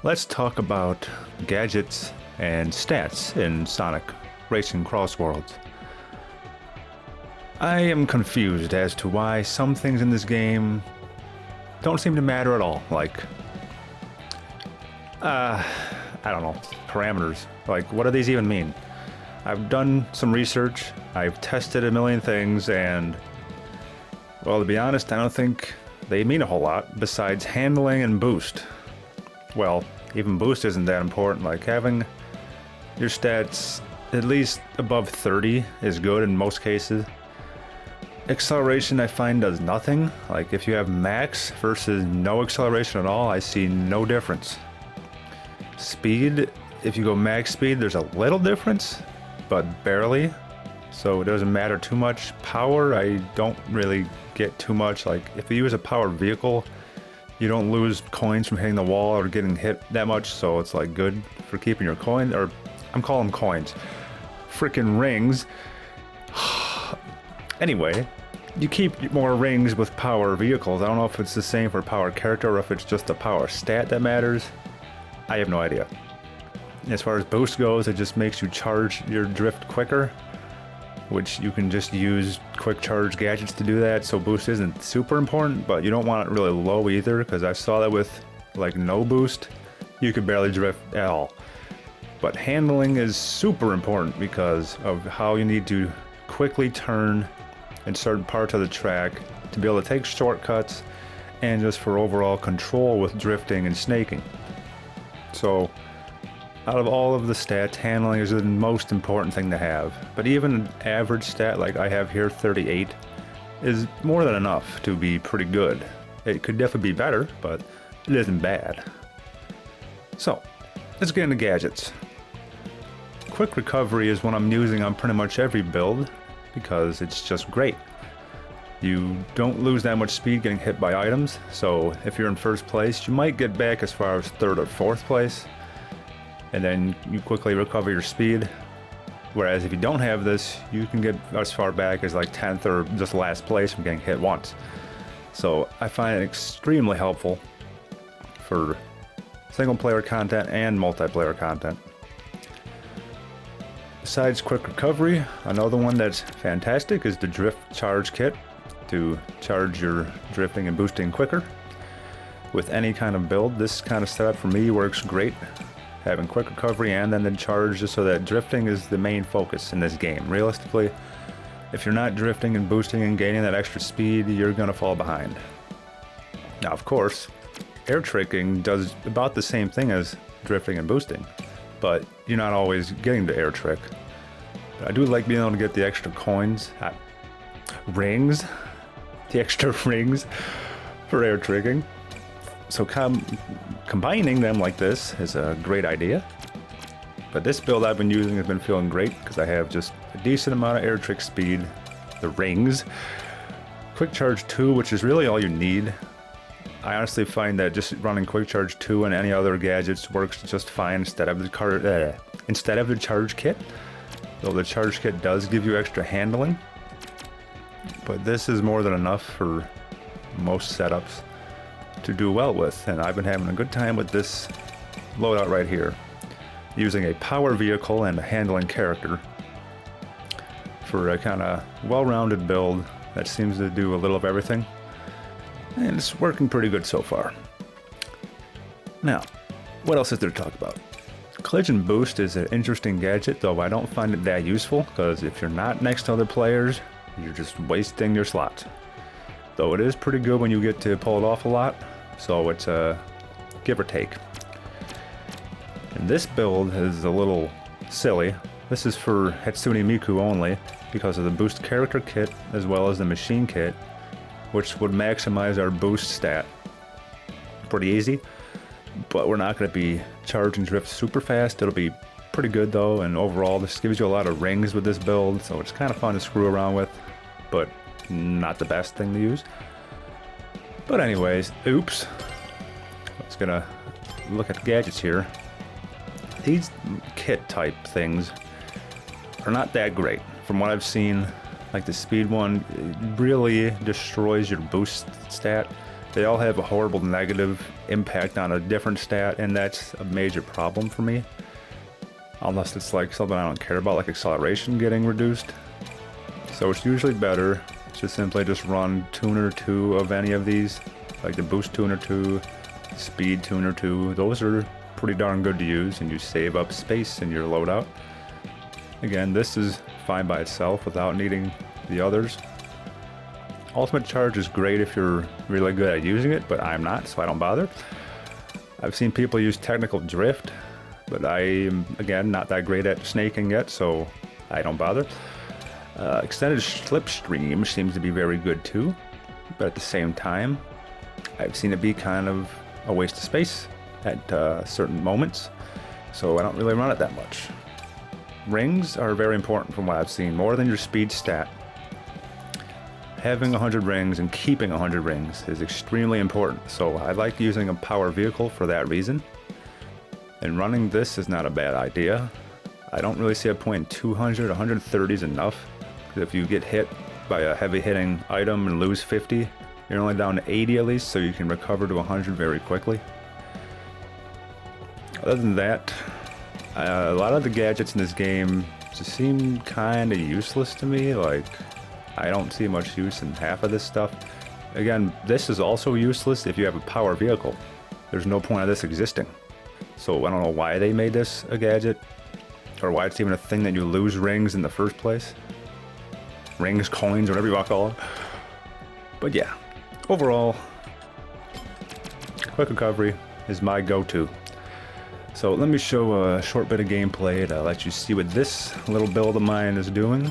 Let's talk about gadgets and stats in Sonic Racing Crossworlds. I am confused as to why some things in this game don't seem to matter at all. Like, I don't know, parameters. Like, what do these even mean? I've done some research, I've tested a million things, and, well, to be honest, I don't think they mean a whole lot besides handling and boost. Well, even boost isn't that important. Like, having your stats at least above 30 is good in most cases. Acceleration I find does nothing. Like, if you have max versus no acceleration at all, I see no difference. Speed, if you go max speed, there's a little difference, but barely. So it doesn't matter too much. Power, I don't really get too much. Like, if you use a powered vehicle, you don't lose coins from hitting the wall or getting hit that much, so it's like good for keeping your coin, or I'm calling them coins. Freaking rings. Anyway, you keep more rings with power vehicles. I don't know if it's the same for power character or if it's just a power stat that matters. I have no idea. As far as boost goes, it just makes you charge your drift quicker, which you can just use quick charge gadgets to do that, so boost isn't super important, but you don't want it really low either, because I saw that with like no boost, you could barely drift at all. But handling is super important because of how you need to quickly turn in certain parts of the track to be able to take shortcuts and just for overall control with drifting and snaking. So out of all of the stats, handling is the most important thing to have. But even an average stat like I have here, 38, is more than enough to be pretty good. It could definitely be better, but it isn't bad. So, let's get into gadgets. Quick recovery is what I'm using on pretty much every build because it's just great. You don't lose that much speed getting hit by items, so if you're in first place, you might get back as far as third or fourth place, and then you quickly recover your speed. Whereas if you don't have this, you can get as far back as like 10th or just last place from getting hit once. So I find it extremely helpful for single player content and multiplayer content. Besides quick recovery, another one that's fantastic is the drift charge kit to charge your drifting and boosting quicker. With any kind of build, this kind of setup for me works great. Having quick recovery and then the charge, just so that drifting is the main focus in this game. Realistically, if you're not drifting and boosting and gaining that extra speed, you're gonna fall behind. Now, of course, air tricking does about the same thing as drifting and boosting, but you're not always getting the air trick. But I do like being able to get the extra coins, rings, the extra rings for air tricking. So combining them like this is a great idea. But this build I've been using has been feeling great because I have just a decent amount of air trick speed, the rings, quick charge 2, which is really all you need. I honestly find that just running quick charge 2 and any other gadgets works just fine instead of the charge kit. Though the charge kit does give you extra handling, but this is more than enough for most setups to do well with, and I've been having a good time with this loadout right here, using a power vehicle and a handling character for a kind of well-rounded build that seems to do a little of everything, and it's working pretty good so far. Now, what else is there to talk about? Collision Boost is an interesting gadget, though I don't find it that useful, because if you're not next to other players, you're just wasting your slots. Though it is pretty good when you get to pull it off a lot, so it's a give or take. And this build is a little silly. This is for Hatsune Miku only, because of the boost character kit as well as the machine kit, which would maximize our boost stat. Pretty easy, but we're not going to be charging drift super fast. It'll be pretty good though, and overall this gives you a lot of rings with this build, so it's kind of fun to screw around with, but not the best thing to use. But anyways, oops. I was gonna look at gadgets here. These kit type things are not that great. From what I've seen, like the speed one, it really destroys your boost stat They all have a horrible negative impact on a different stat, and that's a major problem for me. Unless it's like something I don't care about, like acceleration getting reduced. So it's usually better to simply just run tuner 2 of any of these, like the boost tuner 2, speed tuner 2. Those are pretty darn good to use, and you save up space in your loadout. Again, this is fine by itself without needing the others. Ultimate charge is great if you're really good at using it, but I'm not, so I don't bother. I've seen people use technical drift, but I am, again, not that great at snaking yet, so I don't bother. Extended slipstream seems to be very good too, but at the same time, I've seen it be kind of a waste of space at certain moments, so I don't really run it that much. Rings are very important from what I've seen, more than your speed stat. Having 100 rings and keeping 100 rings is extremely important, so I like using a power vehicle for that reason. And running this is not a bad idea. I don't really see a point in 200, 130 is enough. Because if you get hit by a heavy hitting item and lose 50, you're only down to 80 at least, so you can recover to 100 very quickly. Other than that, a lot of the gadgets in this game just seem kind of useless to me. Like, I don't see much use in half of this stuff. Again, this is also useless if you have a power vehicle. There's no point of this existing. So I don't know why they made this a gadget, or why it's even a thing that you lose rings in the first place. Rings, coins, whatever you want to call it. But yeah, overall, quick recovery is my go-to. So let me show a short bit of gameplay to let you see what this little build of mine is doing.